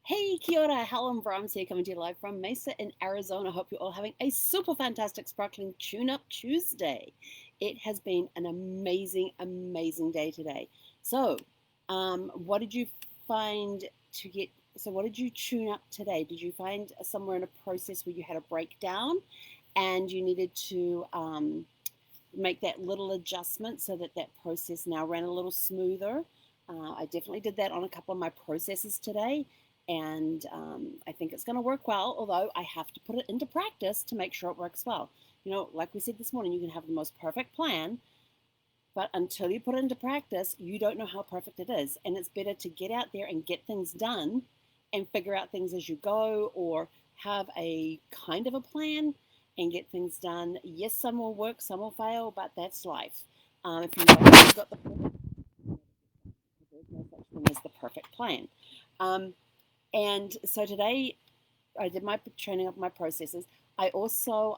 Hey, kia ora, Helen Brahms here, coming to you live from Mesa in Arizona. Hope you're all having a super fantastic, sparkling tune-up Tuesday. It has been an amazing, amazing day today. So, what did you find to get? So, what did you tune up today? Did you find somewhere in a process where you had a breakdown and you needed to make that little adjustment so that that process now ran a little smoother? I definitely did that on a couple of my processes today, and I think it's going to work well, although I have to put it into practice to make sure it works well. Like we said this morning, you can have the most perfect plan, but until you put it into practice, you don't know how perfect it is. And it's better to get out there and get things done and figure out things as you go, or have a kind of a plan and get things done. Yes, some will work, some will fail, but that's life. If you know you've got the perfect, there's no such thing as the perfect plan. Um, and so today I did my training of my processes. I also,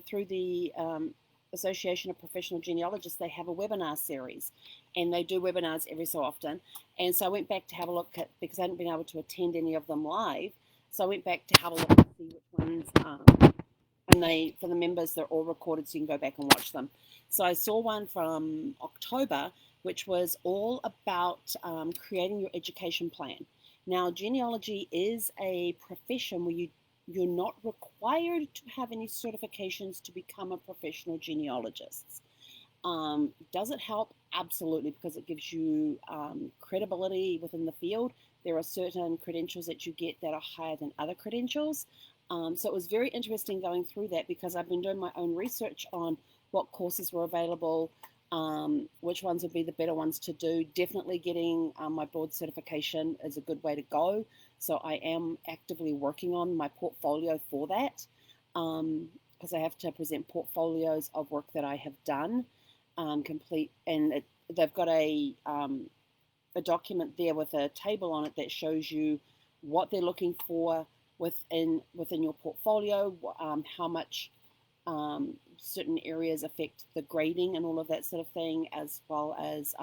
through the Association of Professional Genealogists, they have a webinar series, and they do webinars every so often. And so I went back to have a look at, because I hadn't been able to attend any of them live. So I went back to have a look and see which ones, and for the members, they're all recorded, so you can go back and watch them. So I saw one from October, which was all about creating your education plan. Now, genealogy is a profession where you're not required to have any certifications to become a professional genealogist. Does it help? Absolutely, because it gives you credibility within the field. There are certain credentials that you get that are higher than other credentials. So it was very interesting going through that, because I've been doing my own research on what courses were available, which ones would be the better ones to do. Definitely getting my board certification is a good way to go. So I am actively working on my portfolio for that, because I have to present portfolios of work that I have done, complete, and they've got a document there with a table on it that shows you what they're looking for within your portfolio, how much certain areas affect the grading and all of that sort of thing, as well as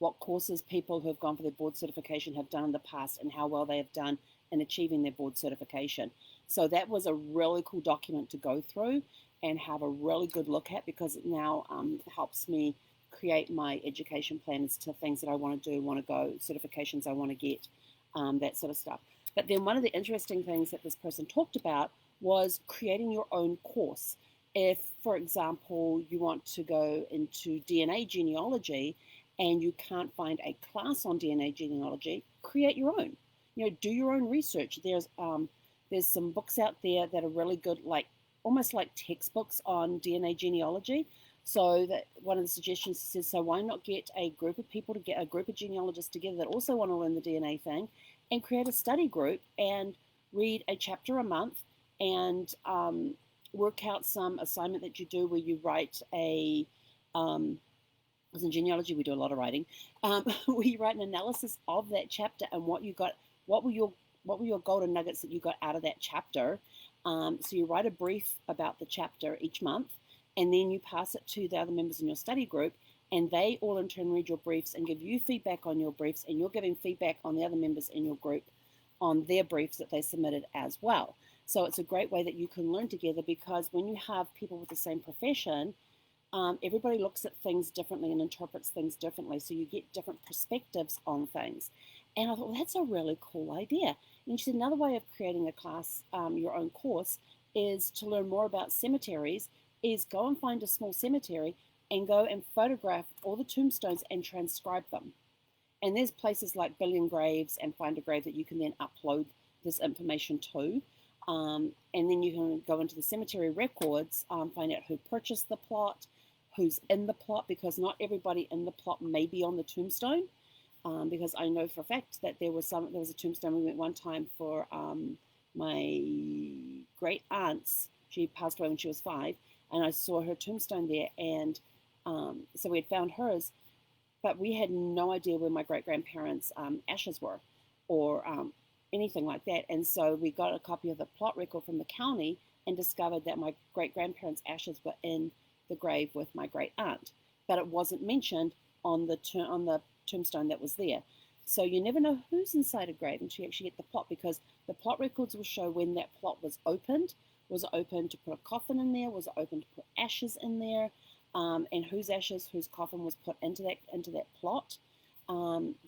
what courses people who have gone for their board certification have done in the past and how well they have done in achieving their board certification. So that was a really cool document to go through and have a really good look at, because it now helps me create my education plan as to things that I want to do, want to go, certifications I want to get, that sort of stuff. But then one of the interesting things that this person talked about was creating your own course. If, for example, you want to go into DNA genealogy and you can't find a class on DNA genealogy, create your own. Do your own research. There's some books out there that are really good, like almost like textbooks on DNA genealogy. So that one of the suggestions says, so why not get a group of people, to get a group of genealogists together that also want to learn the DNA thing, and create a study group and read a chapter a month, and work out some assignment that you do where you write because in genealogy we do a lot of writing, where you write an analysis of that chapter and what you got, what were your golden nuggets that you got out of that chapter. So you write a brief about the chapter each month, and then you pass it to the other members in your study group, and they all in turn read your briefs and give you feedback on your briefs, and you're giving feedback on the other members in your group on their briefs that they submitted as well. So it's a great way that you can learn together, because when you have people with the same profession, everybody looks at things differently and interprets things differently. So you get different perspectives on things. And I thought, well, that's a really cool idea. And she said another way of creating a class, your own course, is to learn more about cemeteries, is go and find a small cemetery and go and photograph all the tombstones and transcribe them. And there's places like Billion Graves and Find a Grave that you can then upload this information to. And then you can go into the cemetery records, find out who purchased the plot, who's in the plot, because not everybody in the plot may be on the tombstone. Because I know for a fact that there was a tombstone we went one time for my great aunt's. She passed away when she was 5, and I saw her tombstone there, and so we had found hers, but we had no idea where my great grandparents' ashes were, or anything like that. And so we got a copy of the plot record from the county and discovered that my great grandparents' ashes were in the grave with my great aunt, but it wasn't mentioned on the tombstone that was there. So you never know who's inside a grave until you actually get the plot, because the plot records will show when that plot was opened. Was it open to put a coffin in there? Was it open to put ashes in there? And whose ashes, whose coffin was put into that plot?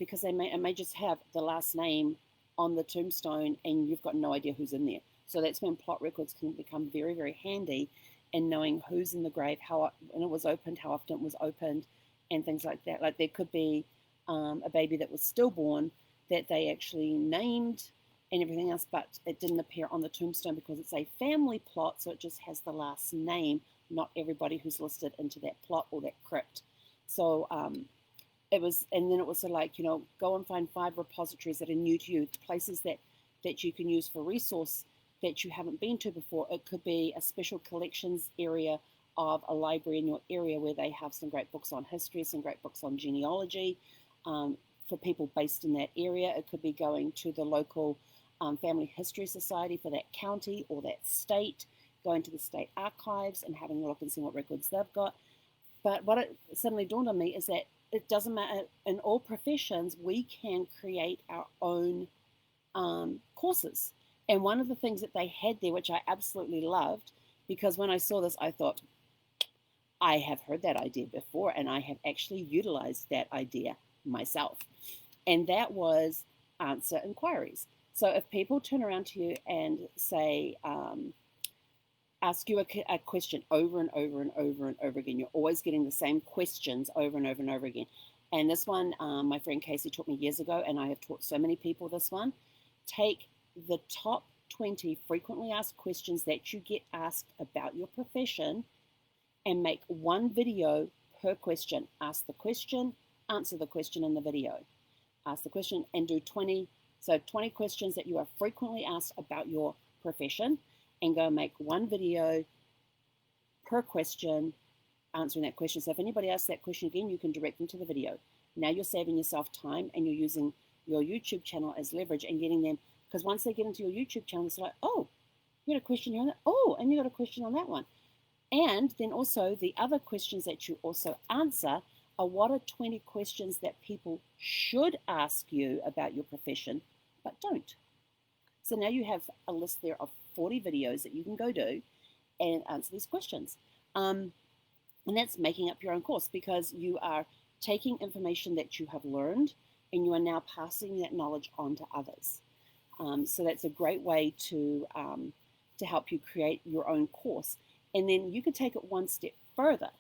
Because it may just have the last name on the tombstone, and you've got no idea who's in there. So that's when plot records can become very, very handy in knowing who's in the grave, when it was opened, how often it was opened, and things like that. Like there could be a baby that was stillborn that they actually named and everything else, but it didn't appear on the tombstone because it's a family plot, so it just has the last name, not everybody who's listed into that plot or that crypt. So it was, and then it was like, go and find 5 repositories that are new to you, places that you can use for resource that you haven't been to before. It could be a special collections area of a library in your area where they have some great books on history, some great books on genealogy for people based in that area. It could be going to the local Family History Society for that county or that state, going to the state archives and having a look and see what records they've got. But what it suddenly dawned on me is that it doesn't matter. In all professions, we can create our own courses. And one of the things that they had there, which I absolutely loved, because when I saw this, I thought, I have heard that idea before, and I have actually utilized that idea myself. And that was answer inquiries. So if people turn around to you and say, ask you a question over and over and over and over again, you're always getting the same questions over and over and over again. And this one, my friend Casey taught me years ago, and I have taught so many people this one. Take the top 20 frequently asked questions that you get asked about your profession and make one video per question. Ask the question, answer the question in the video. Ask the question and do 20 questions that you are frequently asked about your profession, and go make one video per question answering that question. So if anybody asks that question again, you can direct them to the video. Now you're saving yourself time, and you're using your YouTube channel as leverage and getting them, because once they get into your YouTube channel, it's like, oh, you got a question here on that. Oh, and you got a question on that one. And then also the other questions that you also answer are what are 20 questions that people should ask you about your profession, but don't. So now you have a list there of 40 videos that you can go do and answer these questions. And that's making up your own course, because you are taking information that you have learned and you are now passing that knowledge on to others. So that's a great way to help you create your own course. And then you can take it one step further.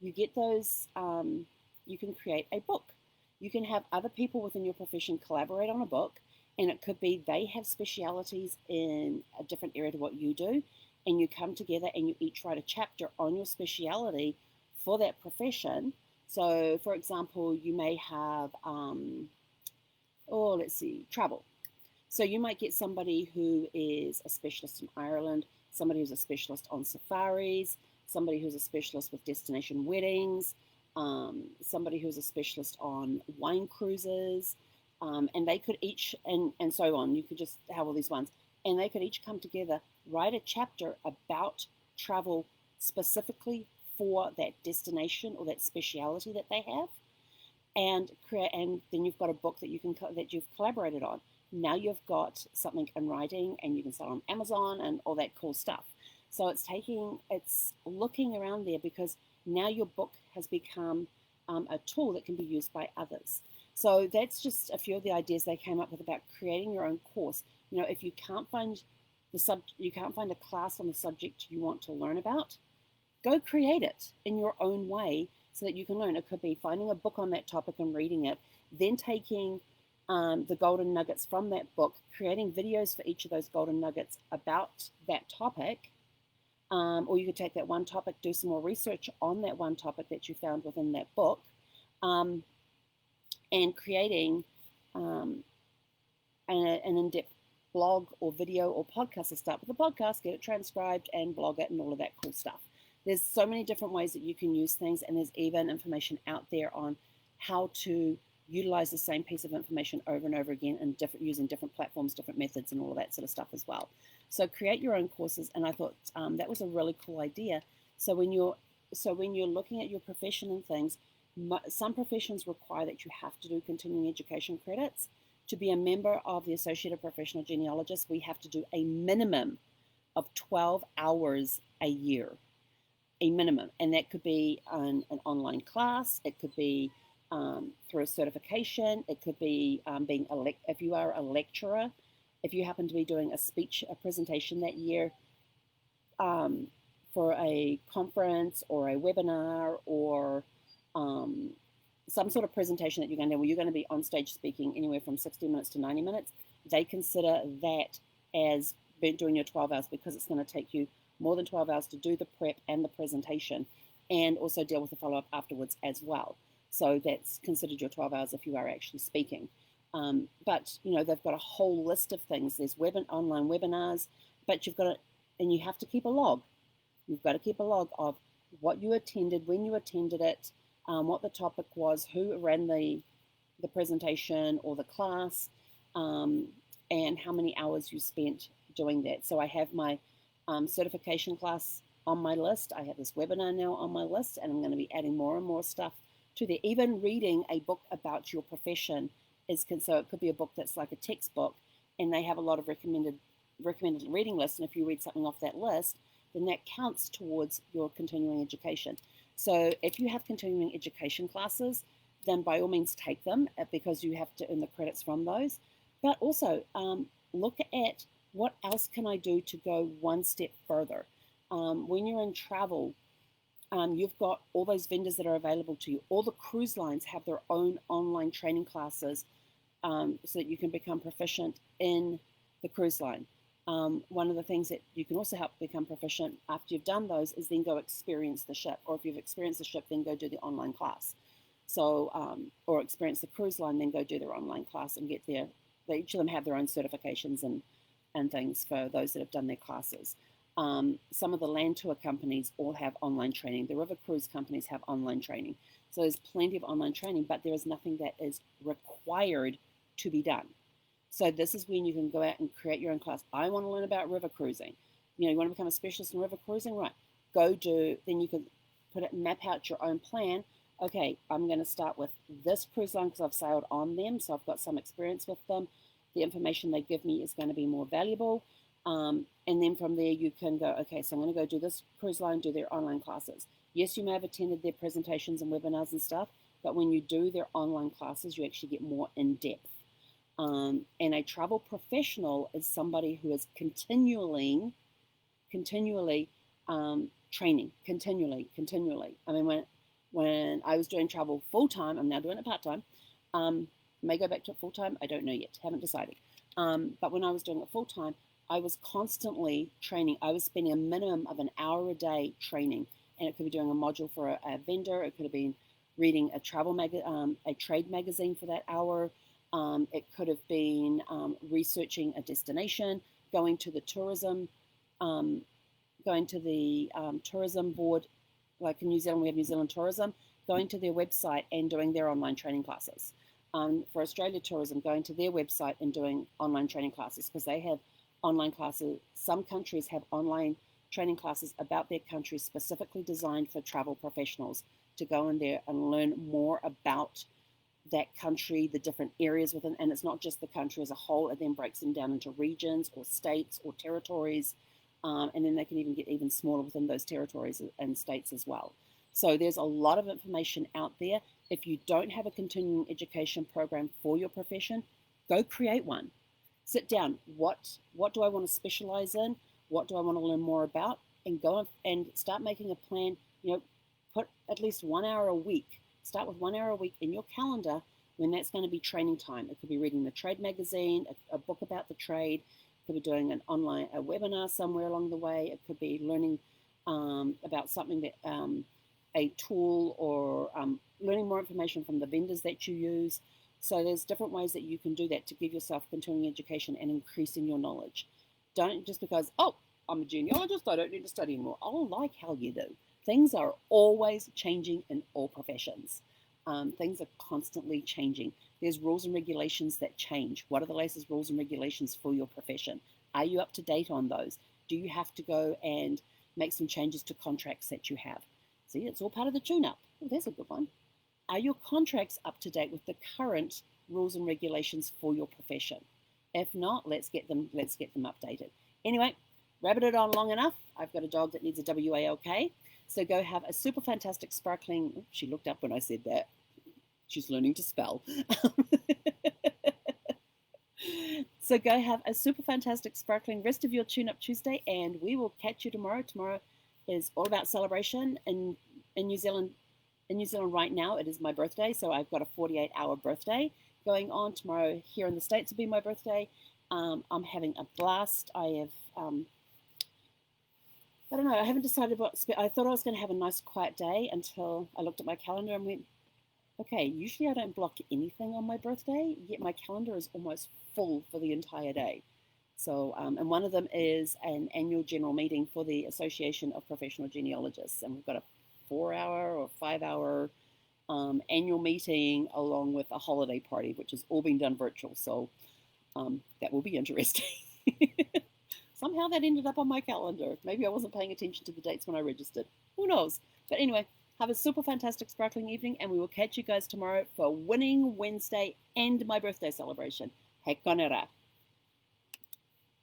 You get those, you can create a book. You can have other people within your profession collaborate on a book, and it could be they have specialities in a different area to what you do, and you come together and you each write a chapter on your speciality for that profession. So, for example, you may have, travel. So you might get somebody who is a specialist in Ireland, somebody who's a specialist on safaris, somebody who's a specialist with destination weddings, somebody who's a specialist on wine cruises, and they could each, and so on, you could just have all these ones, and they could each come together, write a chapter about travel specifically for that destination or that speciality that they have, and then you've got a book that you've collaborated on. Now you've got something in writing, and you can sell on Amazon and all that cool stuff. So it's looking around there, because now your book has become a tool that can be used by others. So that's just a few of the ideas they came up with about creating your own course. If you can't find a class on the subject you want to learn about, go create it in your own way so that you can learn. It could be finding a book on that topic and reading it, then taking the golden nuggets from that book, creating videos for each of those golden nuggets about that topic, or you could take that one topic, do some more research on that one topic that you found within that book, and creating an in-depth blog or video or podcast. To start with the podcast, get it transcribed and blog it and all of that cool stuff. There's so many different ways that you can use things, and there's even information out there on how to utilize the same piece of information over and over again, and using different platforms, different methods, and all of that sort of stuff as well. So create your own courses, and I thought that was a really cool idea. So when you're looking at your profession and things, Some professions require that you have to do continuing education credits. To be a member of the Associated Professional Genealogists, we have to do a minimum of 12 hours a year, a minimum. And that could be an online class, it could be through a certification, it could be being if you are a lecturer, if you happen to be doing a presentation that year for a conference or a webinar or some sort of presentation that you're going to do where you're going to be on stage speaking anywhere from 60 minutes to 90 minutes, they consider that as doing your 12 hours because it's going to take you more than 12 hours to do the prep and the presentation and also deal with the follow-up afterwards as well. So that's considered your 12 hours if you are actually speaking. But, you know, they've got a whole list of things. There's online webinars, but you've got to, and you have to keep a log. You've got to keep a log of what you attended, when you attended it, what the topic was, who ran the presentation or the class, and how many hours you spent doing that. So I have my certification class on my list. I have this webinar now on my list, and I'm going to be adding more and more stuff to there. Even reading a book about your profession so it could be a book that's like a textbook, and they have a lot of recommended reading lists. And if you read something off that list, then that counts towards your continuing education. So if you have continuing education classes, then by all means take them because you have to earn the credits from those. But also look at what else can I do to go one step further. When you're in travel, you've got all those vendors that are available to you. All the cruise lines have their own online training classes so that you can become proficient in the cruise line. One of the things that you can also help become proficient after you've done those is then go experience the ship. Or if you've experienced the ship, then go do the online class. So, or experience the cruise line, then go do their online class and get there. Each of them have their own certifications and things for those that have done their classes. Some of the land tour companies all have online training. The river cruise companies have online training. So there's plenty of online training, but there is nothing that is required to be done. So this is when you can go out and create your own class. I want to learn about river cruising. You know, you want to become a specialist in river cruising? Right. Then you can map out your own plan. Okay, I'm going to start with this cruise line because I've sailed on them, so I've got some experience with them. The information they give me is going to be more valuable. And then from there you can go, okay, so I'm going to go do this cruise line, do their online classes. Yes, you may have attended their presentations and webinars and stuff, but when you do their online classes, you actually get more in depth. And a travel professional is somebody who is continually training, continually. I mean, when I was doing travel full-time, I'm now doing it part-time, may go back to it full-time, I don't know yet, haven't decided. But when I was doing it full-time, I was constantly training. I was spending a minimum of an hour a day training, and it could be doing a module for a vendor, it could have been reading a trade magazine for that hour, it could have been researching a destination, going to the tourism board, like in New Zealand, we have New Zealand Tourism, going to their website and doing their online training classes. For Australia Tourism, going to their website and doing online training classes because they have online classes. Some countries have online training classes about their country specifically designed for travel professionals to go in there and learn more about that country, the different areas within, and it's not just the country as a whole, it then breaks them down into regions or states or territories, and then they can even get even smaller within those territories and states as well. So there's a lot of information out there. If you don't have a continuing education program for your profession, go create one. Sit down, what do I want to specialize in? What do I want to learn more about? And go and start making a plan, put at least 1 hour a week. Start with 1 hour a week in your calendar when that's going to be training time. It could be reading the trade magazine, a book about the trade. It could be doing a webinar somewhere along the way. It could be learning about something that a tool or learning more information from the vendors that you use. So there's different ways that you can do that to give yourself continuing education and increasing your knowledge. Don't just because, I'm a genealogist, I don't need to study anymore. Oh, like hell you do. Things are always changing in all professions. Things are constantly changing. There's rules and regulations that change. What are the latest rules and regulations for your profession? Are you up to date on those? Do you have to go and make some changes to contracts that you have? See, it's all part of the tune-up. Oh, there's a good one. Are your contracts up to date with the current rules and regulations for your profession? If not, let's get them updated. Anyway, rabbited on long enough. I've got a dog that needs a WALK. So go have a super fantastic sparkling. She looked up when I said that. She's learning to spell. So go have a super fantastic sparkling rest of your Tune Up Tuesday, and we will catch you tomorrow. Tomorrow is all about celebration in New Zealand. In New Zealand right now, it is my birthday, so I've got a 48-hour birthday going on. Tomorrow here in the States will be my birthday. I'm having a blast. I don't know, I haven't decided what, I thought I was going to have a nice quiet day until I looked at my calendar and went, okay, usually I don't block anything on my birthday, yet my calendar is almost full for the entire day. So, and one of them is an annual general meeting for the Association of Professional Genealogists, and we've got a 4-hour or 5-hour annual meeting along with a holiday party, which has all been done virtual. So that will be interesting. Somehow that ended up on my calendar. Maybe I wasn't paying attention to the dates when I registered. Who knows? But anyway, have a super fantastic sparkling evening, and we will catch you guys tomorrow for Winning Wednesday and my birthday celebration. He konera.